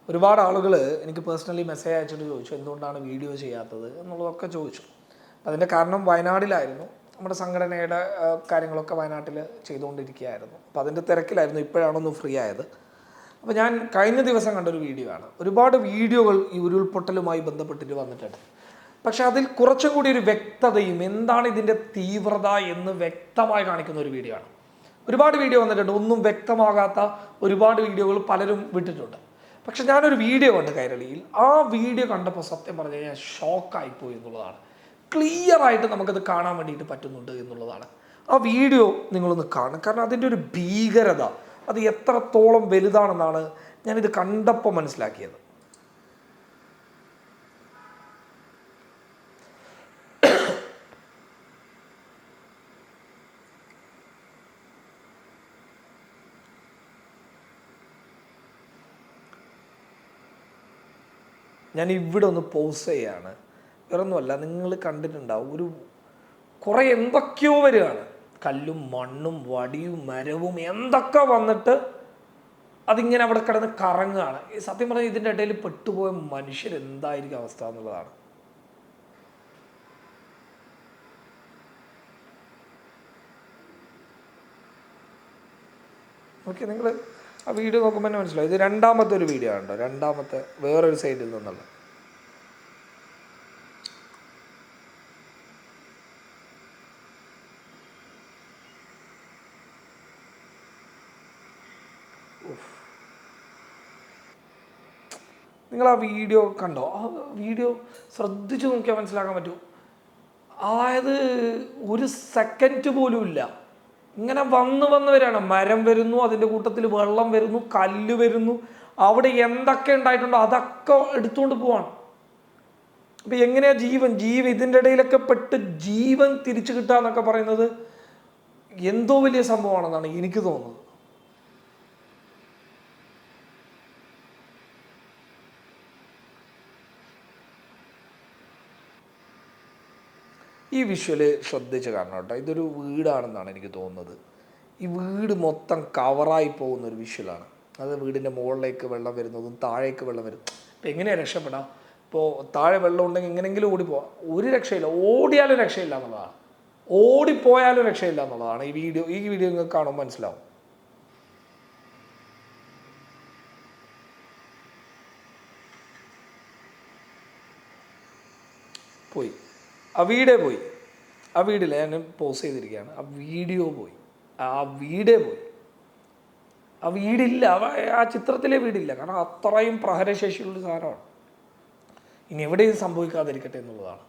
ഒരുപാട് ആളുകൾ എനിക്ക് പേഴ്സണലി മെസ്സേജ് അയച്ചിട്ട് ചോദിച്ചു എന്തുകൊണ്ടാണ് വീഡിയോ ചെയ്യാത്തത് എന്നുള്ളതൊക്കെ ചോദിച്ചു. അതിൻ്റെ കാരണം വയനാടിലായിരുന്നു. നമ്മുടെ സംഘടനയുടെ കാര്യങ്ങളൊക്കെ വയനാട്ടിൽ ചെയ്തുകൊണ്ടിരിക്കുകയായിരുന്നു. അപ്പോൾ അതിൻ്റെ തിരക്കിലായിരുന്നു. ഇപ്പോഴാണൊന്ന് ഫ്രീ ആയത്. അപ്പോൾ ഞാൻ കഴിഞ്ഞ ദിവസം കണ്ടൊരു വീഡിയോ ആണ്. ഒരുപാട് വീഡിയോകൾ ഈ ഉരുൾപൊട്ടലുമായി ബന്ധപ്പെട്ടിട്ട് വന്നിട്ടുണ്ട്. പക്ഷെ അതിൽ കുറച്ചും കൂടി ഒരു വ്യക്തതയും എന്താണ് ഇതിൻ്റെ തീവ്രത എന്ന് വ്യക്തമായി കാണിക്കുന്ന ഒരു വീഡിയോ ആണ്. ഒരുപാട് വീഡിയോ വന്നിട്ടുണ്ട്, ഒന്നും വ്യക്തമാകാത്ത ഒരുപാട് വീഡിയോകൾ പലരും വിട്ടിട്ടുണ്ട്. പക്ഷെ ഞാനൊരു വീഡിയോ കണ്ട് കൈരളിയിൽ. ആ വീഡിയോ കണ്ടപ്പോൾ സത്യം പറഞ്ഞു കഴിഞ്ഞാൽ ഷോക്കായിപ്പോയി എന്നുള്ളതാണ്. ക്ലിയർ ആയിട്ട് നമുക്കത് കാണാൻ വേണ്ടിയിട്ട് പറ്റുന്നുണ്ട് എന്നുള്ളതാണ്. ആ വീഡിയോ നിങ്ങളൊന്ന് കാണും. കാരണം അതിൻ്റെ ഒരു ഭീകരത അത് എത്രത്തോളം വലുതാണെന്നാണ് ഞാനിത് കണ്ടപ്പോൾ മനസ്സിലാക്കിയത്. ഞാൻ ഇവിടെ ഒന്ന് പോസ് ചെയ്യാണ്. വേറൊന്നുമല്ല, നിങ്ങൾ കണ്ടിട്ടുണ്ടാവും കുറേ എന്തൊക്കെയോ വരികയാണ്. കല്ലും മണ്ണും വടിയും മരവും എന്തൊക്കെ വന്നിട്ട് അതിങ്ങനെ അവിടെ കിടന്ന് കറങ്ങുകയാണ്. സത്യം പറഞ്ഞാൽ ഇതിൻ്റെ ഇടയിൽ പെട്ടുപോയ മനുഷ്യരെന്തായിരിക്കും അവസ്ഥ എന്നുള്ളതാണ്. ഓക്കെ, നിങ്ങൾ ആ വീഡിയോ നോക്കുമ്പോൾ തന്നെ മനസ്സിലാവും. ഇത് രണ്ടാമത്തെ ഒരു വീഡിയോ ഉണ്ടോ, രണ്ടാമത്തെ വേറൊരു സൈഡിൽ നിന്നുള്ള. നിങ്ങൾ ആ വീഡിയോ കണ്ടോ? ആ വീഡിയോ ശ്രദ്ധിച്ച് നോക്കിയാൽ മനസ്സിലാക്കാൻ പറ്റും. അതായത് ഒരു സെക്കൻഡ് പോലും ഇല്ല, ഇങ്ങനെ വന്ന് വരികയാണ്. മരം വരുന്നു, അതിൻ്റെ കൂട്ടത്തിൽ വെള്ളം വരുന്നു, കല്ല് വരുന്നു, അവിടെ എന്തൊക്കെ ഉണ്ടായിട്ടുണ്ടോ അതൊക്കെ എടുത്തുകൊണ്ട് പോവാണ്. അപ്പം എങ്ങനെയാ ജീവൻ ഇതിൻ്റെ ഇടയിലൊക്കെ പെട്ട് ജീവൻ തിരിച്ചു കിട്ടുക എന്നൊക്കെ പറയുന്നത് എന്തോ വലിയ സംഭവമാണെന്നാണ് എനിക്ക് തോന്നുന്നത്. ഈ വിഷ്വല് ശ്രദ്ധിച്ച് കാണണം കേട്ടോ. ഇതൊരു വീടാണെന്നാണ് എനിക്ക് തോന്നുന്നത്. ഈ വീട് മൊത്തം കവറായി പോകുന്നൊരു വിഷ്വലാണ്. അത് വീടിൻ്റെ മുകളിലേക്ക് വെള്ളം വരുന്നതും താഴേക്ക് വെള്ളം വരും. ഇപ്പം എങ്ങനെയാണ് രക്ഷപ്പെടാം? ഇപ്പോൾ താഴെ വെള്ളം ഉണ്ടെങ്കിൽ എങ്ങനെയെങ്കിലും ഓടിപ്പോവാം. ഒരു രക്ഷയില്ല, ഓടിയാലും രക്ഷയില്ല എന്നുള്ളതാണ്, ഓടിപ്പോയാലും രക്ഷയില്ല എന്നുള്ളതാണ്. ഈ വീഡിയോ നിങ്ങൾക്ക് കാണുമ്പോൾ മനസ്സിലാവും. പോയി ആ വീടേ പോയി. ആ വീടില്ല, ഞാൻ പോസ് ചെയ്തിരിക്കുകയാണ്. ആ വീഡിയോ പോയി, ആ വീടേ പോയി. ആ വീടില്ല, ആ ചിത്രത്തിലെ വീടില്ല. കാരണം അത്രയും പ്രഹരശേഷിയുള്ള സാധനമാണ്. ഇനി എവിടെയും സംഭവിക്കാതിരിക്കട്ടെ എന്നുള്ളതാണ്.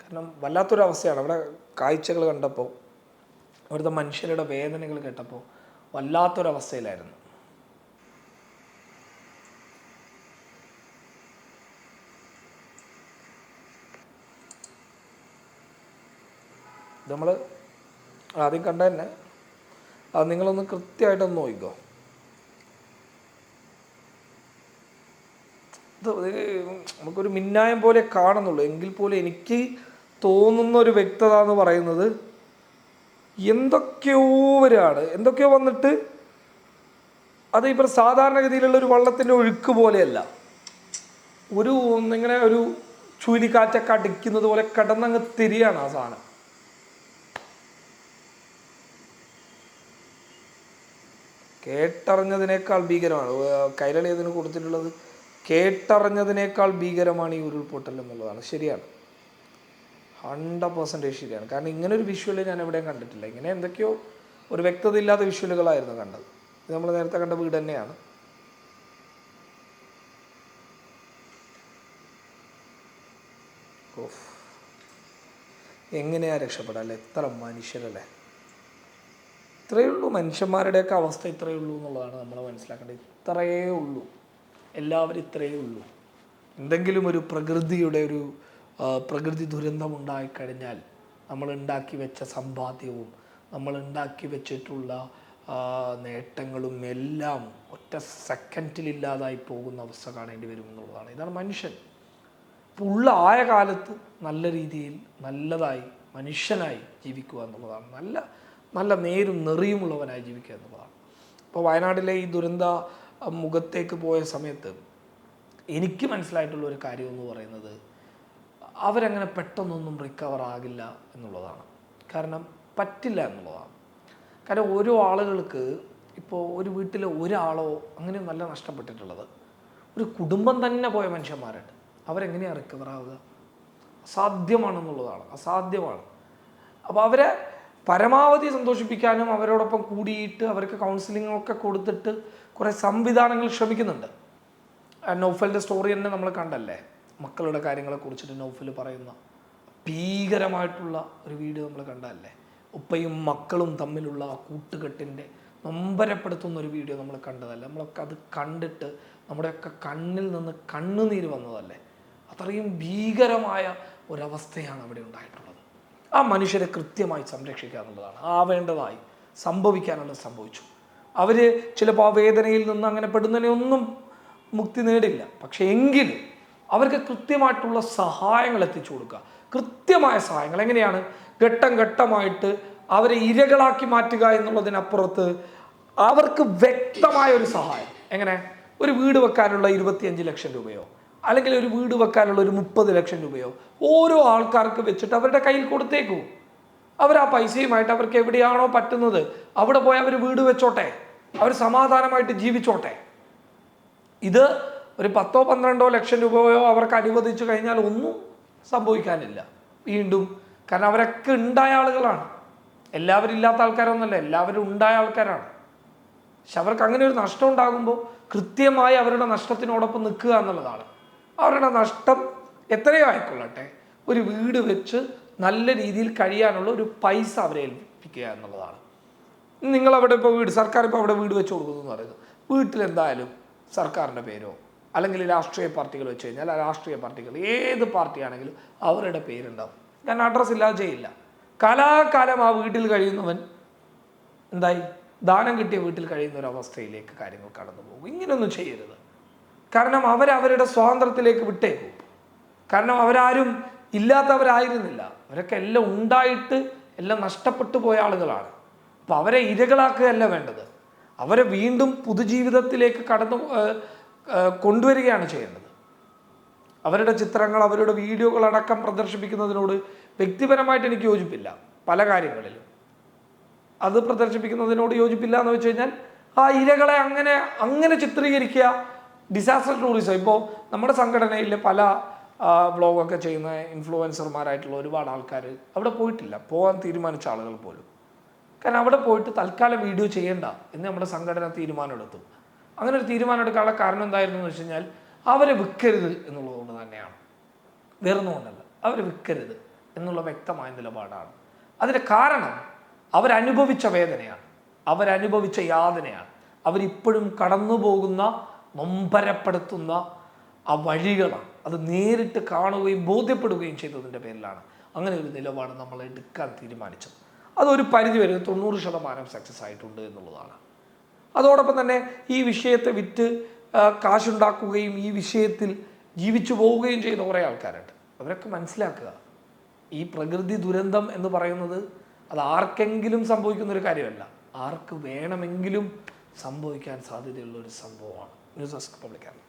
കാരണം വല്ലാത്തൊരവസ്ഥയാണ്. അവിടെ കാഴ്ചകൾ കണ്ടപ്പോൾ, അവിടുത്തെ മനുഷ്യരുടെ വേദനകൾ കേട്ടപ്പോൾ വല്ലാത്തൊരവസ്ഥയിലായിരുന്നു. നമ്മൾ ആദ്യം കണ്ട തന്നെ അത് നിങ്ങളൊന്ന് കൃത്യമായിട്ടൊന്ന് നോക്കിക്കോ. ഇത് നമുക്കൊരു മിന്നായം പോലെ കാണുന്നുള്ളൂ. എങ്കിൽ പോലും എനിക്ക് തോന്നുന്ന ഒരു വ്യക്തത എന്ന് പറയുന്നത് എന്തൊക്കെയോ വരികയാണ്. എന്തൊക്കെയോ വന്നിട്ട് അത് ഇപ്പോൾ സാധാരണഗതിയിലുള്ള ഒരു വള്ളത്തിൻ്റെ ഒഴുക്ക് പോലെയല്ല. ഇങ്ങനെ ഒരു ചുഴലിക്കാറ്റൊക്കെ അടിക്കുന്നത് പോലെ കിടന്നങ്ങ് തിരിയാണ് ആ സാധനം. കേട്ടറിഞ്ഞതിനേക്കാൾ ഭീകരമാണ്. കൈരളി അതിന് കൊടുത്തിട്ടുള്ളത് കേട്ടറിഞ്ഞതിനേക്കാൾ ഭീകരമാണ് ഈ ഉരുൾപൊട്ടൽ എന്നുള്ളതാണ്. ശരിയാണ്, 100% ശരിയാണ്. കാരണം ഇങ്ങനൊരു വിഷ്വല് ഞാൻ എവിടെയും കണ്ടിട്ടില്ല. ഇങ്ങനെ എന്തൊക്കെയോ ഒരു വ്യക്തത ഇല്ലാത്ത വിഷ്വലുകളായിരുന്നു കണ്ടത്. ഇത് നമ്മൾ നേരത്തെ കണ്ട വീട് തന്നെയാണ്. എങ്ങനെയാ രക്ഷപ്പെടാം അല്ലേ? എത്ര മനുഷ്യരല്ലേ? ഇത്രയേ ഉള്ളൂ. മനുഷ്യന്മാരുടെയൊക്കെ അവസ്ഥ ഇത്രയേ ഉള്ളൂ എന്നുള്ളതാണ് നമ്മൾ മനസ്സിലാക്കേണ്ടത്. ഇത്രയേ ഉള്ളൂ, എല്ലാവരും ഇത്രയേ ഉള്ളൂ. എന്തെങ്കിലും ഒരു പ്രകൃതി ദുരന്തം ഉണ്ടായിക്കഴിഞ്ഞാൽ നമ്മൾ ഉണ്ടാക്കി വെച്ച സമ്പാദ്യവും നമ്മൾ ഉണ്ടാക്കി വെച്ചിട്ടുള്ള നേട്ടങ്ങളും എല്ലാം ഒറ്റ സെക്കൻഡിലില്ലാതായി പോകുന്ന അവസ്ഥ കാണേണ്ടി വരും എന്നുള്ളതാണ്. ഇതാണ് മനുഷ്യൻ. ആയ കാലത്ത് നല്ല രീതിയിൽ നല്ലതായി മനുഷ്യനായി ജീവിക്കുക എന്നുള്ളതാണ്. നല്ല നേരും നെറിയുമുള്ളവനായി ജീവിക്കുക എന്നുള്ളതാണ്. ഇപ്പോൾ വയനാട്ടിലെ ഈ ദുരന്ത മുഖത്തേക്ക് പോയ സമയത്ത് എനിക്ക് മനസ്സിലായിട്ടുള്ള ഒരു കാര്യം എന്ന് പറയുന്നത് അവരങ്ങനെ പെട്ടെന്നൊന്നും റിക്കവർ ആകില്ല എന്നുള്ളതാണ്. കാരണം പറ്റില്ല എന്നുള്ളതാണ്. കാരണം ഓരോ ആളുകൾക്ക് ഇപ്പോൾ ഒരു വീട്ടിലെ ഒരാളോ അങ്ങനെയൊന്നല്ല നഷ്ടപ്പെട്ടിട്ടുള്ളത്, ഒരു കുടുംബം തന്നെ പോയ മനുഷ്യന്മാരുണ്ട്. അവരെങ്ങനെയാണ് റിക്കവർ ആവുക? അസാധ്യമാണെന്നുള്ളതാണ്, അസാധ്യമാണ്. അപ്പോൾ അവരെ പരമാവധി സന്തോഷിപ്പിക്കാനും അവരോടൊപ്പം കൂടിയിട്ട് അവർക്ക് കൗൺസിലിങ്ങൊക്കെ കൊടുത്തിട്ട് കുറേ സംവിധാനങ്ങൾ ശ്രമിക്കുന്നുണ്ട്. നൗഫലിൻ്റെ സ്റ്റോറി തന്നെ നമ്മൾ കണ്ടല്ലേ, മക്കളുടെ കാര്യങ്ങളെ കുറിച്ചിട്ട് നൗഫൽ പറയുന്ന ഭീകരമായിട്ടുള്ള ഒരു വീഡിയോ നമ്മൾ കണ്ടല്ലേ. ഉപ്പയും മക്കളും തമ്മിലുള്ള ആ കൂട്ടുകെട്ടിൻ്റെ നൊമ്പരപ്പെടുത്തുന്ന ഒരു വീഡിയോ നമ്മൾ കണ്ടതല്ലേ. നമ്മളൊക്കെ അത് കണ്ടിട്ട് നമ്മുടെയൊക്കെ കണ്ണിൽ നിന്ന് കണ്ണുനീര് വന്നതല്ലേ. അത്രയും ഭീകരമായ ഒരവസ്ഥയാണ് അവിടെ ഉണ്ടായിട്ടുള്ളത്. ആ മനുഷ്യരെ കൃത്യമായി സംരക്ഷിക്കുക എന്നുള്ളതാണ് ആവേണ്ടതായി. സംഭവിക്കാനുള്ളത് സംഭവിച്ചു. അവർ ചിലപ്പോൾ ആ വേദനയിൽ നിന്ന് അങ്ങനെ പെടുന്നതിനെ ഒന്നും മുക്തി നേടില്ല. പക്ഷെ എങ്കിലും അവർക്ക് കൃത്യമായിട്ടുള്ള സഹായങ്ങൾ എത്തിച്ചു കൊടുക്കുക. കൃത്യമായ സഹായങ്ങൾ എങ്ങനെയാണ്? ഘട്ടം ഘട്ടമായിട്ട് അവരെ ഇരകളാക്കി മാറ്റുക എന്നുള്ളതിനപ്പുറത്ത് അവർക്ക് വ്യക്തമായ ഒരു സഹായം. എങ്ങനെ? ഒരു വീട് വെക്കാനുള്ള 25 ലക്ഷം രൂപയോ അല്ലെങ്കിൽ ഒരു വീട് വെക്കാനുള്ള ഒരു 30 ലക്ഷം രൂപയോ ഓരോ ആൾക്കാർക്ക് വെച്ചിട്ട് അവരുടെ കയ്യിൽ കൊടുത്തേക്കൂ. അവർ ആ പൈസയുമായിട്ട് അവർക്ക് എവിടെയാണോ പറ്റുന്നത് അവിടെ പോയി അവർ വീട് വെച്ചോട്ടെ, അവർ സമാധാനമായിട്ട് ജീവിച്ചോട്ടെ. ഇത് ഒരു 10-12 ലക്ഷം രൂപയോ അവർക്ക് അനുവദിച്ചു കഴിഞ്ഞാൽ ഒന്നും സംഭവിക്കാനില്ല വീണ്ടും. കാരണം അവരൊക്കെ ഉണ്ടായ ആളുകളാണ്, എല്ലാവരും ഇല്ലാത്ത ആൾക്കാരൊന്നുമല്ല, എല്ലാവരും ഉണ്ടായ ആൾക്കാരാണ്. പക്ഷെ അവർക്ക് അങ്ങനെ ഒരു നഷ്ടം ഉണ്ടാകുമ്പോൾ കൃത്യമായി അവരുടെ നഷ്ടത്തിനോടൊപ്പം നിൽക്കുക എന്നുള്ളതാണ്. അവരുടെ നഷ്ടം എത്രയോ ആയിക്കൊള്ളട്ടെ, ഒരു വീട് വെച്ച് നല്ല രീതിയിൽ കഴിയാനുള്ള ഒരു പൈസ അവരെ ഏൽപ്പിക്കുക എന്നുള്ളതാണ്. നിങ്ങളവിടെ ഇപ്പോൾ സർക്കാർ ഇപ്പോൾ അവിടെ വീട് വെച്ച് കൊടുക്കുന്നു എന്ന് പറയുന്നത്, വീട്ടിലെന്തായാലും സർക്കാരിൻ്റെ പേരോ അല്ലെങ്കിൽ രാഷ്ട്രീയ പാർട്ടികൾ വെച്ച് കഴിഞ്ഞാൽ ആ രാഷ്ട്രീയ പാർട്ടികൾ ഏത് പാർട്ടിയാണെങ്കിലും അവരുടെ പേരുണ്ടാവും. കാരണം അഡ്രസ്സ് ഇല്ലാതെ ചെയ്യില്ല. കാലാകാലം ആ വീട്ടിൽ കഴിയുന്നവൻ എന്തായി ദാനം കിട്ടിയ വീട്ടിൽ കഴിയുന്ന ഒരു അവസ്ഥയിലേക്ക് കാര്യങ്ങൾ കടന്നു പോകും. ഇങ്ങനെയൊന്നും ചെയ്യരുത്. കാരണം അവരവരുടെ സ്വാതന്ത്ര്യത്തിലേക്ക് വിട്ടേക്കും. കാരണം അവരാരും ഇല്ലാത്തവരായിരുന്നില്ല, അവരൊക്കെ എല്ലാം ഉണ്ടായിട്ട് എല്ലാം നഷ്ടപ്പെട്ടു പോയ ആളുകളാണ്. അപ്പം അവരെ ഇരകളാക്കുകയല്ല വേണ്ടത്, അവരെ വീണ്ടും പുതുജീവിതത്തിലേക്ക് കൊണ്ടുവരികയാണ് ചെയ്യേണ്ടത്. അവരുടെ ചിത്രങ്ങൾ അവരുടെ വീഡിയോകളടക്കം പ്രദർശിപ്പിക്കുന്നതിനോട് വ്യക്തിപരമായിട്ട് എനിക്ക് യോജിപ്പില്ല. പല കാര്യങ്ങളിലും അത് പ്രദർശിപ്പിക്കുന്നതിനോട് യോജിപ്പില്ല എന്ന് വെച്ച് കഴിഞ്ഞാൽ ആ ഇരകളെ അങ്ങനെ ചിത്രീകരിക്കുക. ഡിസാസ്റ്റർ ടൂറിസം ഇപ്പോൾ നമ്മുടെ സംഘടനയിൽ പല വ്ളോഗൊക്കെ ചെയ്യുന്ന ഇൻഫ്ലുവൻസർമാരായിട്ടുള്ള ഒരുപാട് ആൾക്കാർ അവിടെ പോയിട്ടില്ല, പോകാൻ തീരുമാനിച്ച ആളുകൾ പോലും. കാരണം അവിടെ പോയിട്ട് തൽക്കാലം വീഡിയോ ചെയ്യേണ്ട എന്ന് നമ്മുടെ സംഘടന തീരുമാനമെടുത്തു. അങ്ങനെ ഒരു തീരുമാനം എടുക്കാനുള്ള കാരണം എന്തായിരുന്നു എന്ന് വെച്ച് കഴിഞ്ഞാൽ അവരെ വിൽക്കരുത് എന്നുള്ളതുകൊണ്ട് തന്നെയാണ്, വേറൊന്നും കൊണ്ടല്ല. അവരെ വിൽക്കരുത് എന്നുള്ള വ്യക്തമായ നിലപാടാണ്. അതിൻ്റെ കാരണം അവരനുഭവിച്ച വേദനയാണ്, അവരനുഭവിച്ച യാതനയാണ്, അവരിപ്പോഴും കടന്നു പോകുന്ന നൊമ്പരപ്പെടുത്തുന്ന ആ വഴികളാണ്. അത് നേരിട്ട് കാണുകയും ബോധ്യപ്പെടുകയും ചെയ്തതിൻ്റെ പേരിലാണ് അങ്ങനെ ഒരു നിലപാട് നമ്മൾ എടുക്കാൻ തീരുമാനിച്ചത്. അതൊരു പരിധിവരെ 90% സക്സസ് ആയിട്ടുണ്ട് എന്നുള്ളതാണ്. അതോടൊപ്പം തന്നെ ഈ വിഷയത്തെ വിറ്റ് കാശുണ്ടാക്കുകയും ഈ വിഷയത്തിൽ ജീവിച്ചു പോവുകയും ചെയ്യുന്ന കുറേ ആൾക്കാരുണ്ട്. അവരൊക്കെ മനസ്സിലാക്കുക, ഈ പ്രകൃതി ദുരന്തം എന്ന് പറയുന്നത് അത് ആർക്കെങ്കിലും സംഭവിക്കുന്നൊരു കാര്യമല്ല, ആർക്ക് വേണമെങ്കിലും സംഭവിക്കാൻ സാധ്യതയുള്ള ഒരു സംഭവമാണ്. News desk പബ്ലിക്കാണ്.